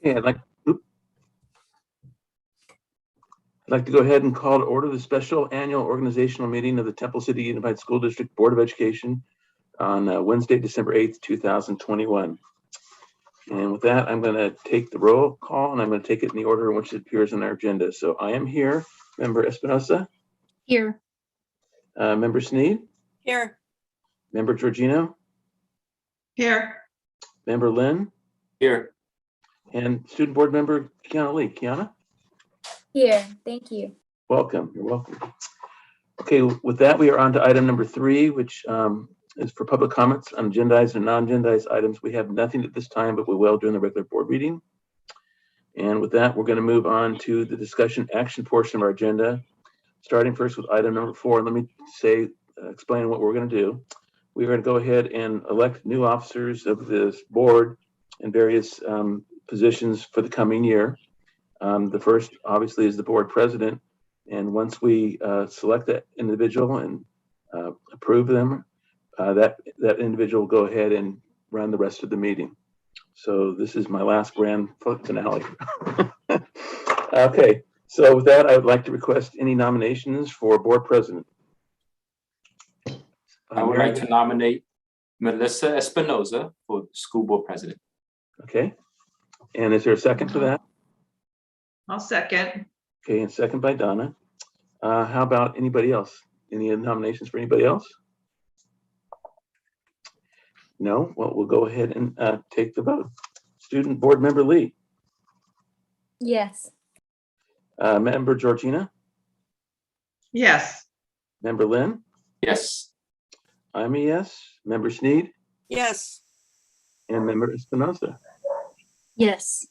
Okay, I'd like to go ahead and call to order the special annual organizational meeting of the Temple City Unified School District Board of Education on Wednesday, December 8th, 2021. And with that, I'm going to take the roll call and I'm going to take it in the order in which it appears on our agenda. So I am here. Member Espinoza? Here. Member Snead? Here. Member Georgino? Here. Member Lynn? Here. And Student Board Member Kiana Lee. Kiana? Here. Thank you. Welcome. You're welcome. Okay, with that, we are on to item number 3, which is for public comments on agendized and non-agendized items. We have nothing at this time, but we will during the regular board meeting. And with that, we're going to move on to the discussion action portion of our agenda, starting first with item number 4. Let me explain what we're going to do. We're going to go ahead and elect new officers of this board in various positions for the coming year. The first, obviously, is the board president. And once we select that individual and approve them, that individual will go ahead and run the rest of the meeting. So this is my last grand finale. Okay, so with that, I would like to request any nominations for board president. I would like to nominate Melissa Espinoza for school board president. Okay, and is there a second to that? I'll second. Okay, and second by Donna. How about anybody else? Any nominations for anybody else? No? Well, we'll go ahead and take the vote. Student Board Member Lee. Yes. Member Georgina. Yes. Member Lynn. Yes. I'm a yes. Member Snead. Yes. And Member Espinoza. Yes.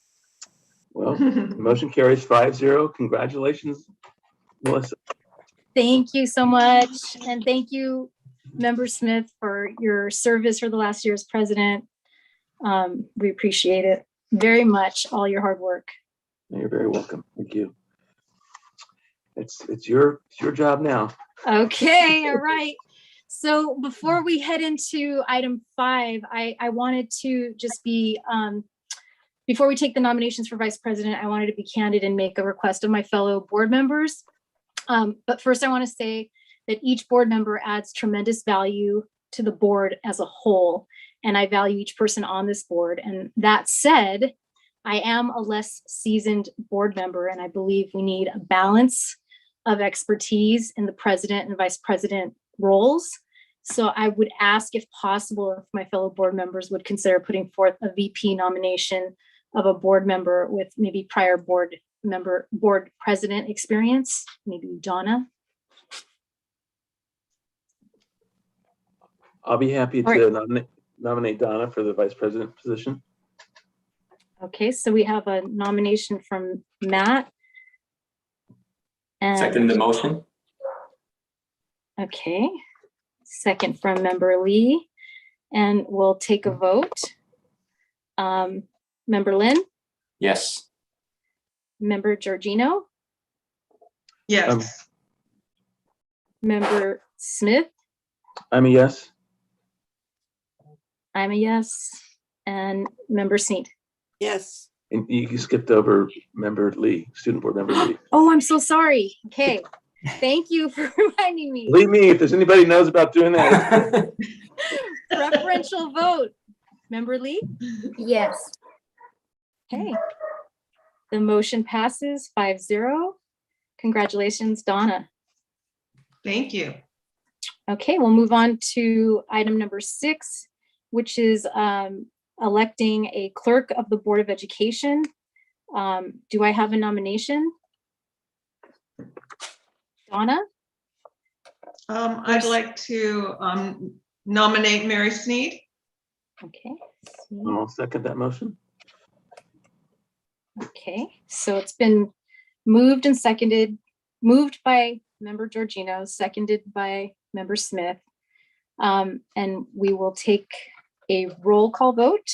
Well, the motion carries 5-0. Congratulations, Melissa. Thank you so much. And thank you, Member Smith, for your service for the last year as president. We appreciate it very much, all your hard work. You're very welcome. Thank you. It's your job now. Okay, all right. So before we head into item 5, I wanted to just be, before we take the nominations for vice president, I wanted to be candid and make a request of my fellow board members. But first I want to say that each board member adds tremendous value to the board as a whole, and I value each person on this board. And that said, I am a less seasoned board member, and I believe we need a balance of expertise in the president and vice president roles. So I would ask, if possible, if my fellow board members would consider putting forth a VP nomination of a board member with maybe prior board president experience, maybe Donna. I'll be happy to nominate Donna for the vice president position. Okay, so we have a nomination from Matt. And Second the motion. okay, second from Member Lee, and we'll take a vote. Member Lynn, Yes. Member Georgino, Yes. Member Smith, I'm a yes. I'm a yes, and Member Snead. Yes. And you skipped over Member Lee, Student Board Member Lee. Oh, I'm so sorry. Okay, thank you for reminding me. Believe me, if there's anybody who knows about doing that. Preferential vote. Member Lee? Yes. Okay. The motion passes 5-0. Congratulations, Donna. Thank you. Okay, we'll move on to item number 6, which is electing a clerk of the Board of Education. Do I have a nomination? Donna? I'd like to nominate Mary Snead. Okay. I'll second that motion. Okay, so it's been moved and seconded, moved by Member Georgino, seconded by Member Smith. And we will take a roll call vote.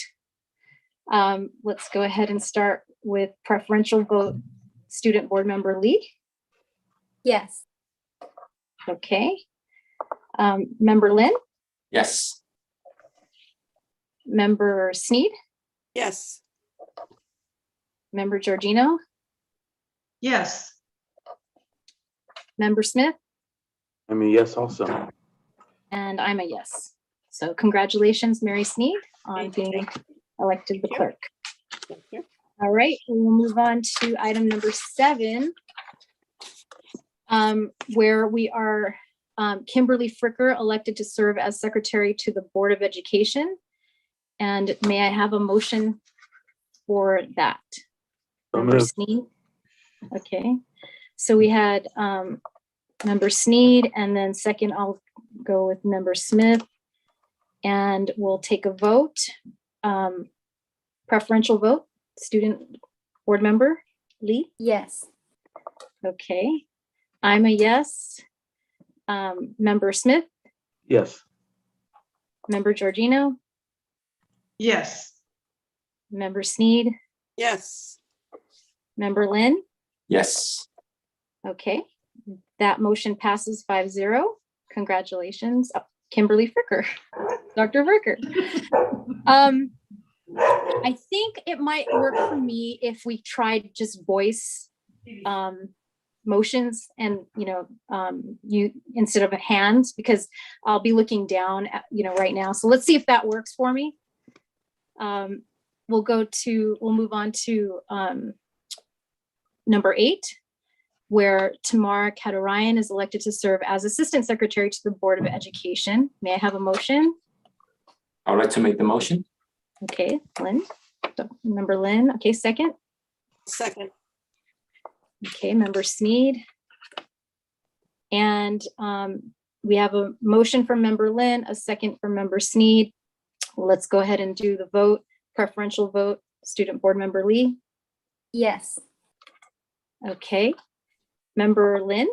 Let's go ahead and start with preferential vote, Student Board Member Lee. Yes. Okay. Member Lynn, Yes. Member Snead, Yes. Member Georgino, Yes. Member Smith, I'm a yes also. and I'm a yes. So congratulations, Mary Snead, on being elected the clerk. Thank you. All right, we will move on to item number 7, where we are Kimberly Fricker elected to serve as secretary to the Board of Education. And may I have a motion for that? So Member moved. Snead. Okay, so we had Member Snead, and then second I'll go with Member Smith. And we'll take a vote. Preferential vote, student board member Lee. Yes. Okay, I'm a yes. Member Smith, Yes. Member Georgino, Yes. Member Snead, Yes. Member Lynn. Yes. Okay, that motion passes 5-0. Congratulations, Kimberly Fricker, Dr. Fricker. I think it might work for me if we tried just voice motions and, you instead of hands, because I'll be looking down at, right now. So let's see if that works for me. We'll move on to number 8, where Tamara Katarian is elected to serve as Assistant Secretary to the Board of Education. May I have a motion? I would like to make the motion. Okay, Lynn, Member Lynn. Okay, second. Second. Okay, Member Snead. And we have a motion from Member Lynn, a second from Member Snead. Let's go ahead and do the vote. Preferential vote, Student Board Member Lee. Yes. Okay. Member Lynn,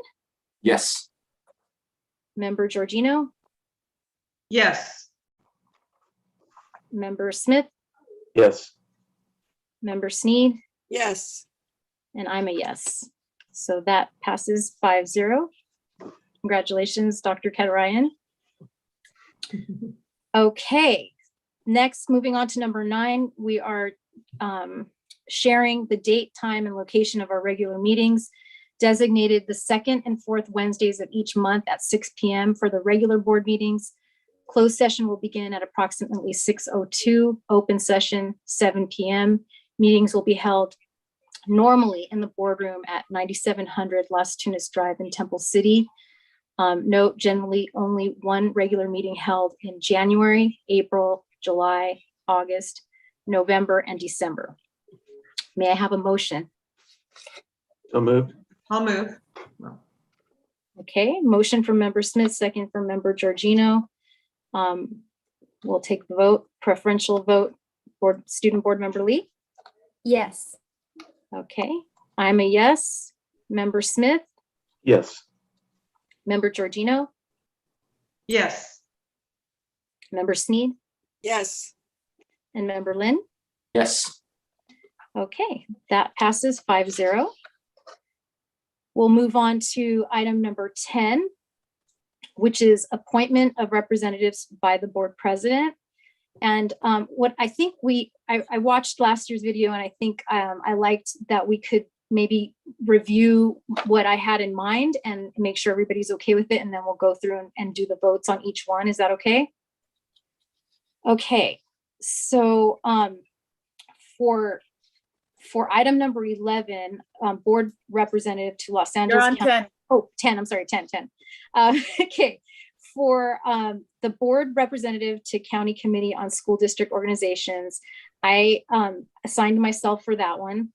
Yes. Member Georgino, Yes. Member Smith, Yes. Member Snead, Yes. and I'm a yes. So that passes 5-0. Congratulations, Dr. Katarian. Okay, next, moving on to number 9, we are sharing the date, time, and location of our regular meetings, designated the 2nd and 4th Wednesdays of each month at 6 p.m. for the regular board meetings. Closed session will begin at approximately 6:02, open session 7 p.m. Meetings will be held normally in the boardroom at 9700 Las Tunas Drive in Temple City. Note, generally only one regular meeting held in January, April, July, August, November, and December. May I have a motion? So moved. I'll move. Okay, motion from Member Smith, second from Member Georgino. We'll take the vote. Preferential vote, Student Board Member Lee. Yes. Okay, I'm a yes. Member Smith, Yes. Member Georgino, Yes. Member Snead, Yes. and Member Lynn. Yes. Okay, that passes 5-0. We'll move on to item number 10, which is appointment of representatives by the board president. And what I think I watched last year's video, and I think I liked that we could maybe review what I had in mind and make sure everybody's okay with it. And then we'll go through and do the votes on each one. Is that okay? Okay, so for item number 11, board representative to Los Angeles. You're on 10. Oh, 10, I'm sorry, 10. Okay, for the board representative to County Committee on School District Organizations, I assigned myself for that one.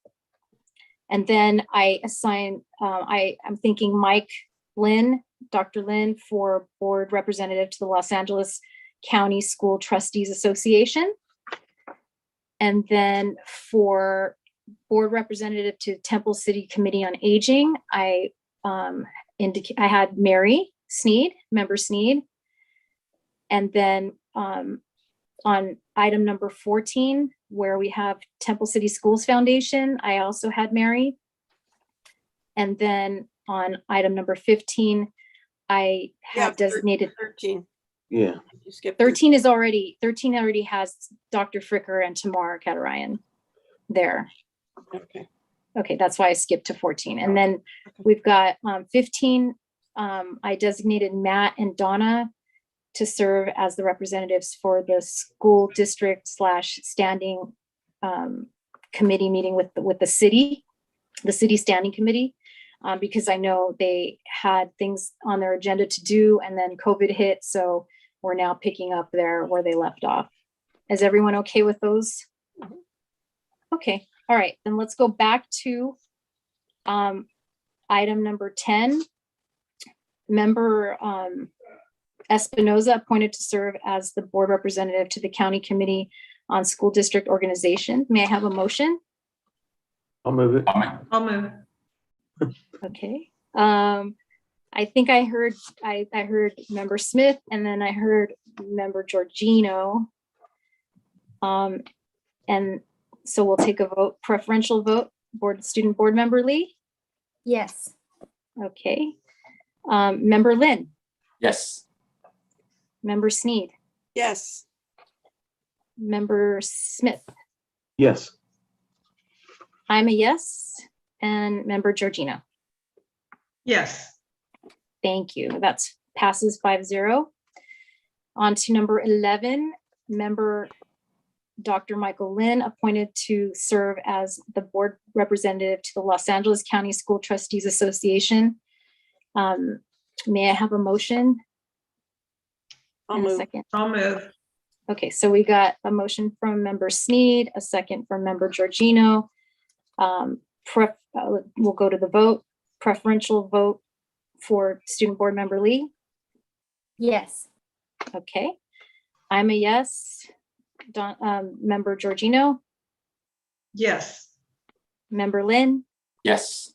And then I assigned, I'm thinking Mike Lynn, Dr. Lynn, for board representative to the Los Angeles County School Trustees Association. And then for board representative to Temple City Committee on Aging, I had Mary Snead, Member Snead. And then on item number 14, where we have Temple City Schools Foundation, I also had Mary. And then on item number 15, I have designated 13. Yeah. You skipped 13 already has Dr. Fricker and Tamara Katarian there. Okay. Okay, that's why I skipped to 14. And then we've got 15. I designated Matt and Donna to serve as the representatives for the school district / standing committee meeting with the city standing committee, because I know they had things on their agenda to do and then COVID hit. So we're now picking up there where they left off. Is everyone okay with those? Okay, all right, then let's go back to item number 10. Member Espinoza appointed to serve as the board representative to the County Committee on School District Organization. May I have a motion? I'll move it. I'll move. Okay. I think I heard Member Smith, and then I heard Member Georgino. And so we'll take a vote, preferential vote, Student Board Member Lee. Yes. Okay. Member Lynn, Yes. Member Snead, Yes. Member Smith. Yes. I'm a yes, and Member Georgino. Yes. Thank you. That's passes 5-0. On to number 11, Member Dr. Michael Lynn, appointed to serve as the board representative to the Los Angeles County School Trustees Association. May I have a motion? I'll And a move. second. I'll move. Okay, so we got a motion from Member Snead, a second from Member Georgino. We'll go to the vote. Preferential vote for Student Board Member Lee. Yes. Okay, I'm a yes. Member Georgino, Yes. Member Lynn, Yes.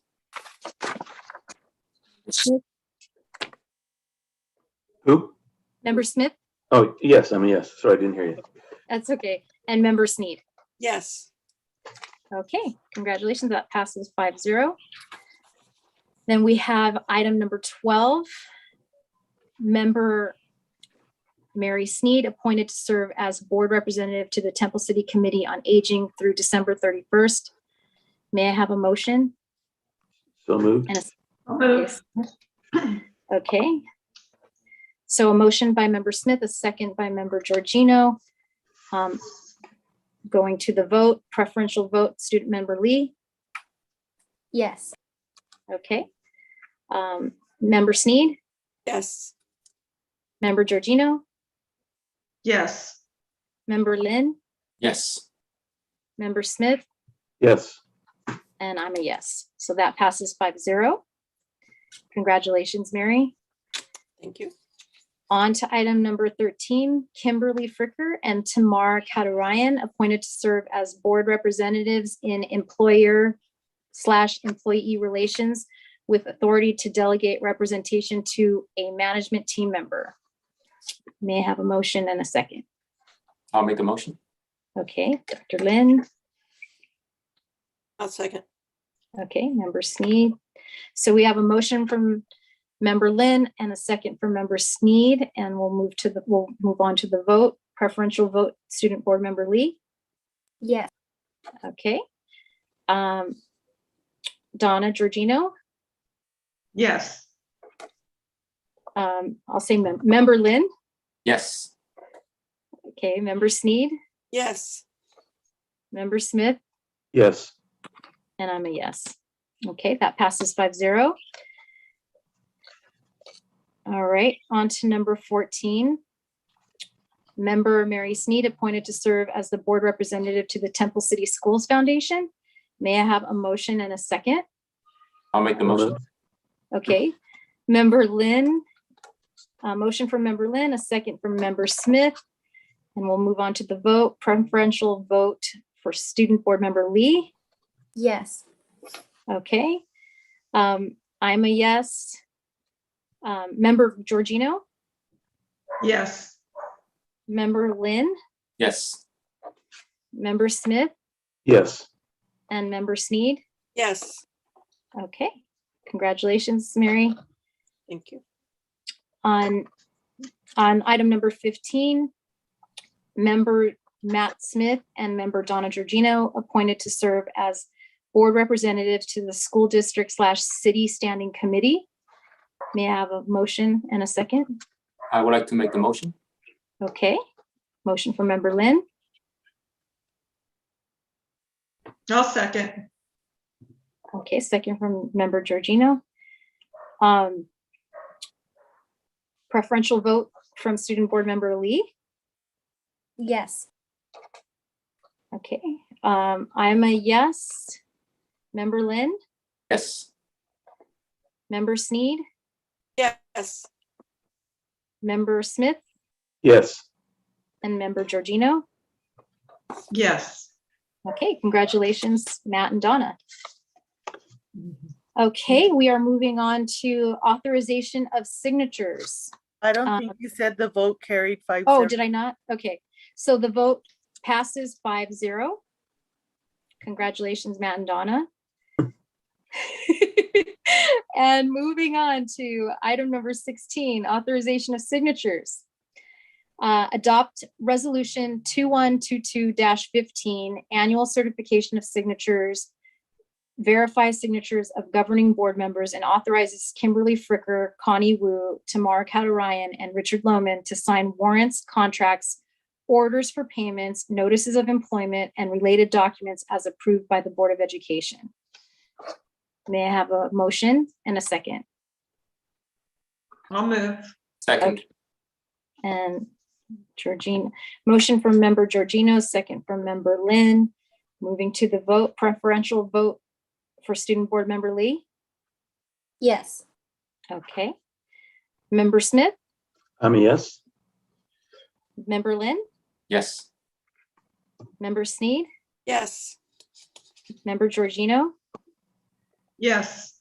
Who? Member Smith, Oh, yes, I'm a yes. Sorry, I didn't hear you. that's okay, and Member Snead. Yes. Okay, congratulations, that passes 5-0. Then we have item number 12. Member Mary Snead, appointed to serve as board representative to the Temple City Committee on Aging through December 31st. May I have a motion? So moved. And I'll move. okay. So a motion by Member Smith, a second by Member Georgino. Going to the vote, preferential vote, Student Member Lee. Yes. Okay. Member Snead, Yes. Member Georgino, Yes. Member Lynn, Yes. Member Smith, Yes. and I'm a yes. So that passes 5-0. Congratulations, Mary. Thank you. On to item number 13, Kimberly Fricker and Tamara Katarian, appointed to serve as board representatives in employer/employee relations with authority to delegate representation to a management team member. May I have a motion and a second? I'll make a motion. Okay, Dr. Lynn. I'll second. Okay, Member Snead. So we have a motion from Member Lynn and a second from Member Snead, and we'll move on to the vote. Preferential vote, Student Board Member Lee. Yes. Okay. Donna Georgino. Yes. I'll say Member Lynn. Yes. Okay, Member Snead, Yes. Member Smith, Yes. and I'm a yes. Okay, that passes 5-0. All right, on to number 14. Member Mary Snead, appointed to serve as the board representative to the Temple City Schools Foundation. May I have a motion and a second? I'll make the motion. Okay, Member Lynn, a motion from Member Lynn, a second from Member Smith, and we'll move on to the vote. Preferential vote for Student Board Member Lee. Yes. Okay, I'm a yes. Member Georgino, Yes. Member Lynn, Yes. Member Smith, Yes. and Member Snead. Yes. Okay, congratulations, Mary. Thank you. On item number 15, Member Matt Smith and Member Donna Georgino, appointed to serve as board representatives to the school district / city standing committee. May I have a motion and a second? I would like to make the motion. Okay, motion from member Lynn, I'll second. okay, second from member Georgino. Preferential vote from student board member Lee. Yes. Okay, I'm a yes. Member Lynn, Yes. member Snead, Yes. member Smith, Yes. and member Georgino. Yes. Okay, congratulations, Matt and Donna. Okay, we are moving on to authorization of signatures. I don't think you said the vote carried 5-0. Oh, did I not? Okay, so the vote passes 5-0. Congratulations, Matt and Donna. And moving on to item number 16, authorization of signatures. Adopt resolution 2122-15, annual certification of signatures, verify signatures of governing board members, and authorizes Kimberly Fricker, Connie Wu, Tamara Katarian, and Richard Lohman to sign warrants, contracts, orders for payments, notices of employment, and related documents as approved by the Board of Education. May I have a motion and a second? I'll move. Second. And Georgine, motion from member Georgino, second from member Lynn. Moving to the vote, preferential vote for student board member Lee. Yes. Okay. Member Smith, I'm a yes. member Lynn, Yes. member Snead, Yes. member Georgino, Yes.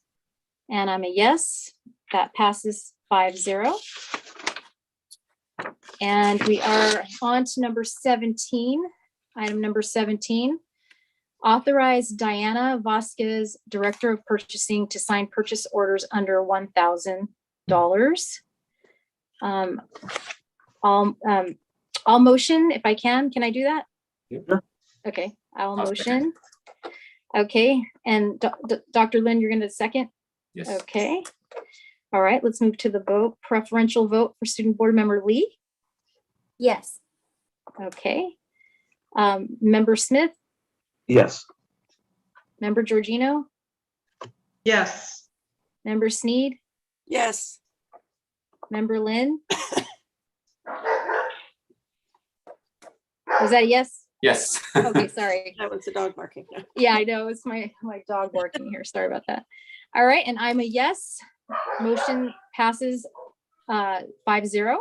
and I'm a yes. That passes 5-0. And we are on to number 17, item number 17. Authorize Diana Vasquez, Director of Purchasing, to sign purchase orders under $1,000. I'll motion if I can. Can I do that? Sure. Okay, I'll I'll second. motion. Okay, and Dr. Lynn, you're gonna second? Yes. Okay. All right, let's move to the vote. Preferential vote for student board member Lee. Yes. Okay. Member Smith, Yes. member Georgino, Yes. member Snead, Yes. member Lynn. Was that a yes? Yes. Okay, sorry. That was the dog barking. Yeah, I know, it's my dog barking here. Sorry about that. All right, and I'm a yes. Motion passes 5-0.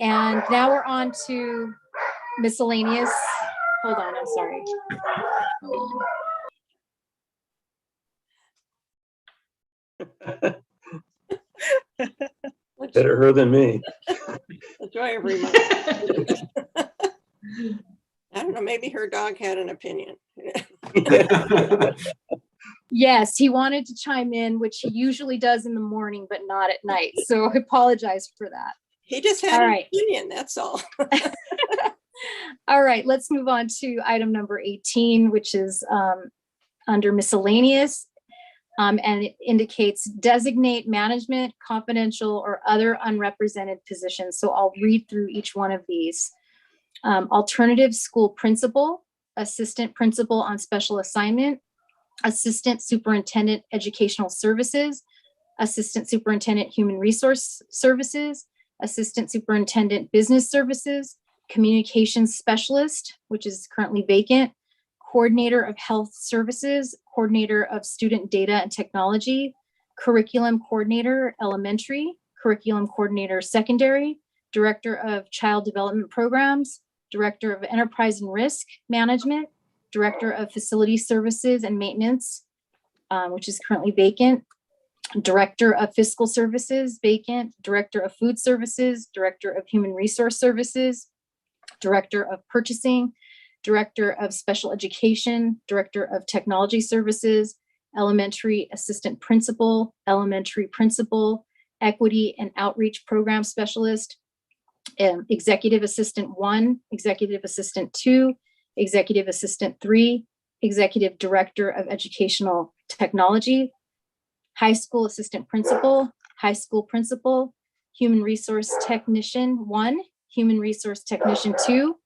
And now we're on to miscellaneous. Hold on, I'm sorry. Hold on. Better her than me. Enjoy every month. I don't know, maybe her dog had an opinion. Yes, he wanted to chime in, which he usually does in the morning, but not at night. So I apologize for that. He just had All an right. opinion, that's all. All right, let's move on to item number 18, which is under miscellaneous. And it indicates designate management, confidential, or other unrepresented positions. So I'll read through each one of these. Alternative school principal, assistant principal on special assignment, assistant superintendent educational services, assistant superintendent human resource services, assistant superintendent business services, communications specialist, which is currently vacant, coordinator of health services, coordinator of student data and technology, curriculum coordinator elementary, curriculum coordinator secondary, director of child development programs, director of enterprise and risk management, director of facility services and maintenance, which is currently vacant, director of fiscal services, vacant, director of food services, director of human resource services, director of purchasing, director of special education, director of technology services, elementary assistant principal, elementary principal, equity and outreach program specialist, executive assistant 1, executive assistant 2, executive assistant 3, Executive Director of Educational Technology, High School Assistant Principal, High School Principal, Human Resource Technician 1, Human Resource Technician 2,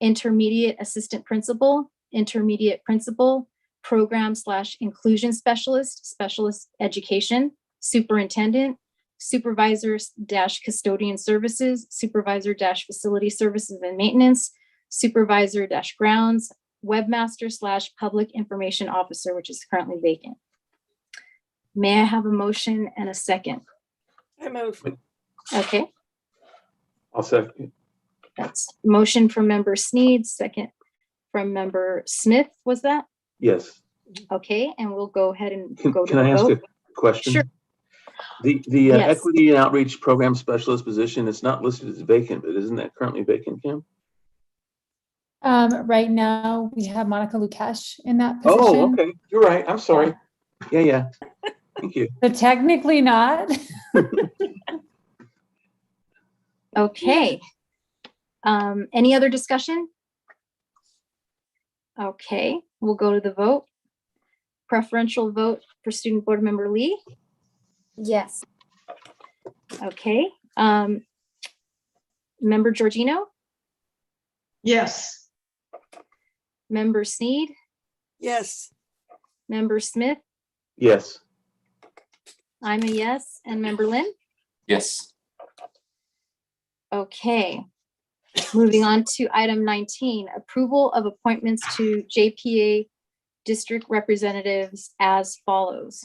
Intermediate Assistant Principal, Intermediate Principal, Program/Inclusion Specialist, Specialist Education, Superintendent, Supervisor/Custodian Services, Supervisor/Facility Services and Maintenance, Supervisor/Grounds, Webmaster/Public Information Officer, which is currently vacant. May I have a motion and a second? I move. Okay, I'll second. that's motion from member Snead, second from member Smith, was that? Yes. Okay, and we'll go ahead and Can go to can the I ask vote. a question? Sure. The Yes. Equity and Outreach Program Specialist position is not listed as vacant, but isn't that currently vacant, Kim? Right now, we have Monica Lukash in that Oh, position. okay. You're right. I'm sorry. Yeah. Thank you. So technically not. Okay. Any other discussion? Okay, we'll go to the vote. Preferential vote for Student Board Member Lee. Yes. Okay. Member Georgino, Yes. Member Snead, Yes. Member Smith, Yes. I'm a yes, and Member Lynn. Yes. Okay. Moving on to item 19, approval of appointments to JPA district representatives as follows.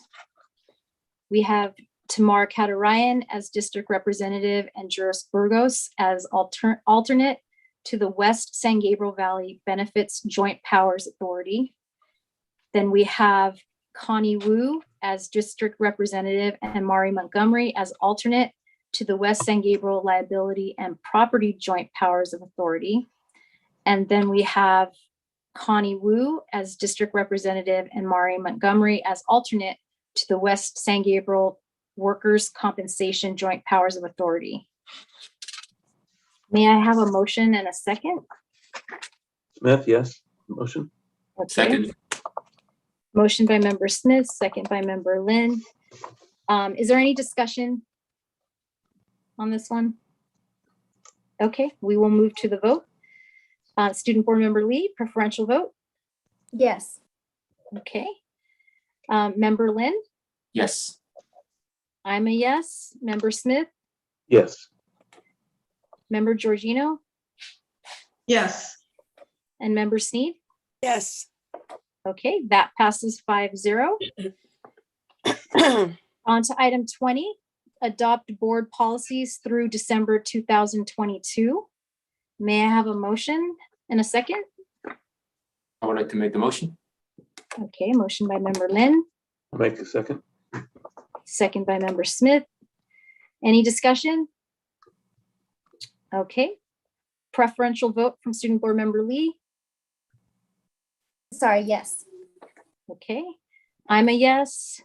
We have Tamara Katarian as district representative and Juris Burgos as alternate to the West San Gabriel Valley Benefits Joint Powers Authority. Then we have Connie Wu as district representative and Mari Montgomery as alternate to the West San Gabriel Liability and Property Joint Powers of Authority. And then we have Connie Wu as district representative and Mari Montgomery as alternate to the West San Gabriel Workers' Compensation Joint Powers of Authority. May I have a motion and a second? Smith, yes. Motion. Okay. Second. Motion by member Smith, second by member Lynn. Is there any discussion on this one? Okay, we will move to the vote. Student Board Member Lee, preferential vote. Yes. Okay. Member Lynn, Yes. I'm a yes. Member Smith, Yes. Member Georgino, Yes. and Member Snead. Yes. Okay, that passes 5-0. On to item 20, adopt board policies through December 2022. May I have a motion and a second? I would like to make the motion. Okay, motion by member Lynn, I'll make a second. second by member Smith. Any discussion? Okay. Preferential vote from student board member Lee. Sorry, yes. Okay, I'm a yes.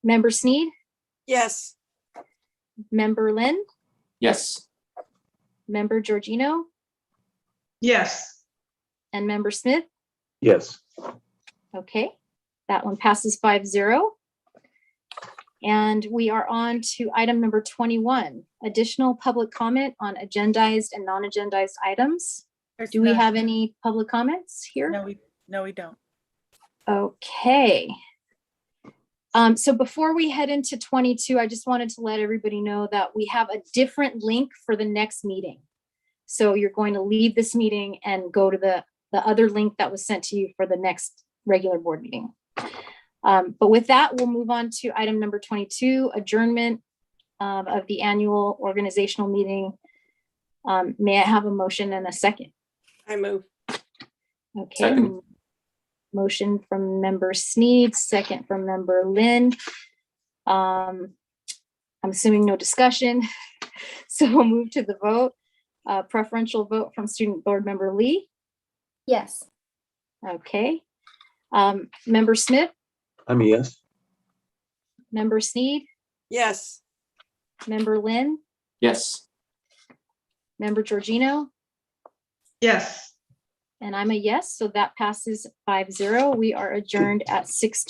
Member Snead, Yes. member Lynn, Yes. member Georgino, Yes. and member Smith. Yes. Okay, that one passes 5-0. And we are on to item number 21, additional public comment on agendized and non-agendized items. There's Do we none. have any public comments here? No, we don't. Okay. So before we head into 22, I just wanted to let everybody know that we have a different link for the next meeting. So you're going to leave this meeting and go to the other link that was sent to you for the next regular board meeting. But with that, we'll move on to item number 22, adjournment of the annual organizational meeting. May I have a motion and a second? I move. Okay. Second. Motion from member Snead, second from member Lynn. I'm assuming no discussion. So we'll move to the vote. Preferential vote from student board member Lee. Yes. Okay. Member Smith, I'm a yes. member Snead, Yes. member Lynn, Yes. member Georgino, Yes. And I'm a yes, so that passes 5-0. We are adjourned at 6:20.